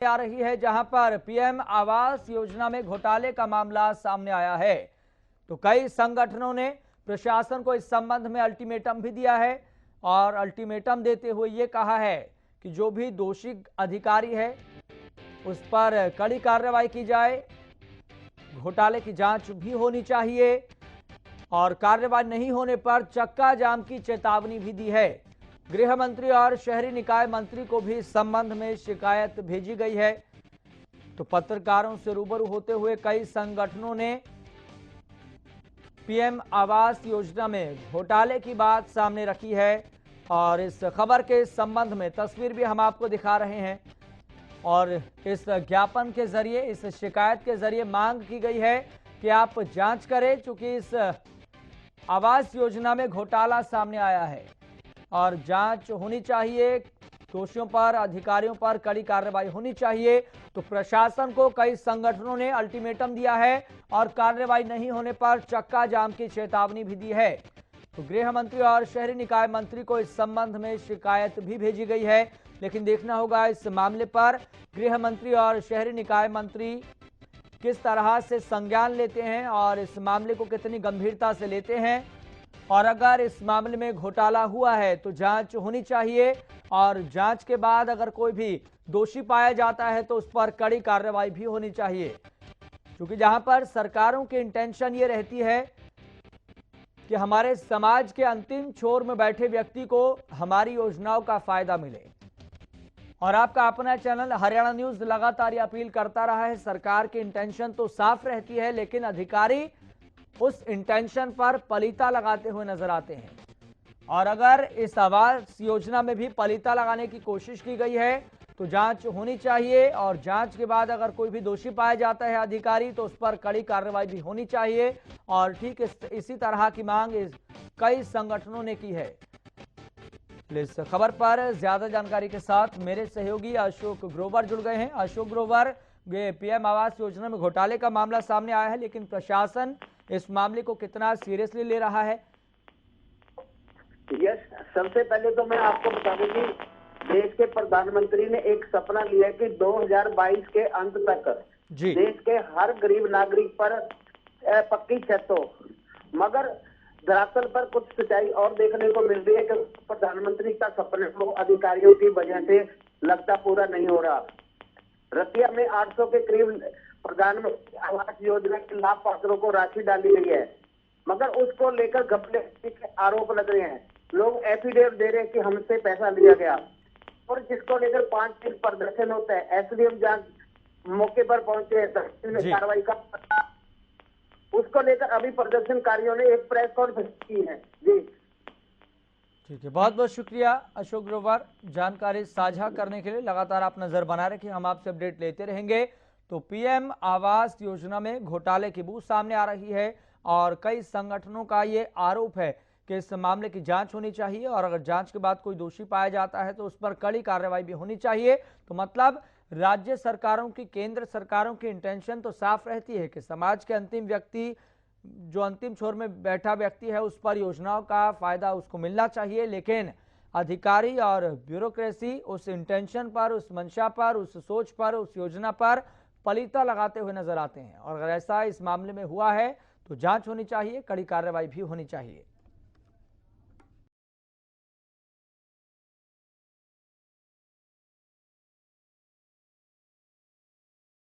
आ रही है, जहां पर पीएम आवास योजना में घोटाले का मामला सामने आया है। तो कई संगठनों ने प्रशासन को इस संबंध में अल्टीमेटम भी दिया है और अल्टीमेटम देते हुए ये कहा है कि जो भी दोषी अधिकारी है उस पर कड़ी कार्रवाई की जाए, घोटाले की जांच भी होनी चाहिए और कार्रवाई नहीं होने पर चक्का जाम की चेतावनी भी दी है। गृह मंत्री और शहरी निकाय मंत्री को भी इस संबंध में शिकायत भेजी गई है। तो पत्रकारों से रूबरू होते हुए कई संगठनों ने पीएम आवास योजना में घोटाले की बात सामने रखी है और इस खबर के संबंध में तस्वीर भी हम आपको दिखा रहे हैं। और इस ज्ञापन के जरिए, इस शिकायत के जरिए मांग की गई है कि आप जांच करें, चूंकि इस आवास योजना में घोटाला सामने आया है और जांच होनी चाहिए, दोषियों पर, अधिकारियों पर कड़ी कार्रवाई होनी चाहिए। तो प्रशासन को कई संगठनों ने अल्टीमेटम दिया है और कार्रवाई नहीं होने पर चक्का जाम की चेतावनी भी दी है। तो गृह मंत्री और शहरी निकाय मंत्री को इस संबंध में शिकायत भी भेजी गई है, लेकिन देखना होगा इस मामले पर गृह मंत्री और शहरी निकाय मंत्री किस तरह से संज्ञान लेते हैं और इस मामले को कितनी गंभीरता से लेते हैं। और अगर इस मामले में घोटाला हुआ है तो जांच होनी चाहिए और जांच के बाद अगर कोई भी दोषी पाया जाता है तो उस पर कड़ी कार्रवाई भी होनी चाहिए, क्योंकि जहां पर सरकारों की इंटेंशन ये रहती है कि हमारे समाज के अंतिम छोर में बैठे व्यक्ति को हमारी योजनाओं का फायदा मिले। और आपका अपना चैनल हरियाणा न्यूज लगातार ये अपील करता रहा है, सरकार की इंटेंशन तो साफ रहती है लेकिन अधिकारी उस इंटेंशन पर पलीता लगाते हुए नजर आते हैं। और अगर इस आवास योजना में भी पलीता लगाने की कोशिश की गई है तो जांच होनी चाहिए और जांच के बाद अगर कोई भी दोषी पाया जाता है अधिकारी तो उस पर कड़ी कार्रवाई भी होनी चाहिए। और ठीक इसी तरह की मांग कई संगठनों ने की है। इस खबर पर ज्यादा जानकारी के साथ मेरे सहयोगी अशोक ग्रोवर जुड़ गए हैं। अशोक ग्रोवर, पीएम आवास योजना में घोटाले का मामला सामने आया है, लेकिन प्रशासन इस मामले को कितना सीरियसली ले रहा है? यस, सबसे पहले तो मैं आपको बता दूं कि देश के प्रधानमंत्री ने एक सपना लिया कि 2022 के अंत तक देश के हर गरीब नागरिक पर पक्की छत हो। मगर धरातल पर कुछ सच्चाई और देखने को मिल रही है कि प्रधानमंत्री का सपने को अधिकारियों की वजह से लगता पूरा नहीं हो रहा। रतिया में 800 के करीब प्रधानमंत्री आवास योजना के लाभपात्रों को राशि डाली गई है, मगर उसको लेकर घपले के आरोप लग रहे हैं। लोग एफिडेविट दे रहे हैं कि हमसे पैसा लिया गया और जिसको लेकर 5 दिन प्रदर्शन होता है। एसडीएम जांच मौके पर पहुंचे हैं, कार्रवाई का उसको लेकर अभी प्रदर्शनकारियों ने एक प्रेस कॉन्फ्रेंस की है। जी ठीक है, बहुत बहुत शुक्रिया अशोक ग्रोवर जानकारी साझा करने के लिए। लगातार आप नजर बना रखें, हम आपसे अपडेट लेते रहेंगे। तो पीएम आवास योजना में घोटाले की बू सामने आ रही है और कई संगठनों का ये आरोप है कि इस मामले की जांच होनी चाहिए और अगर जांच के बाद कोई दोषी पाया जाता है तो उस पर कड़ी कार्रवाई भी होनी चाहिए। तो मतलब राज्य सरकारों की, केंद्र सरकारों की इंटेंशन तो साफ रहती है कि समाज के अंतिम व्यक्ति, जो अंतिम छोर में बैठा व्यक्ति है, उस पर योजनाओं का फायदा उसको मिलना चाहिए, लेकिन अधिकारी और ब्यूरोक्रेसी उस इंटेंशन पर, उस मंशा पर, उस सोच पर, उस योजना पर पलीता लगाते हुए नजर आते हैं। और अगर ऐसा इस मामले में हुआ है तो जांच होनी चाहिए, कड़ी कार्रवाई भी होनी चाहिए।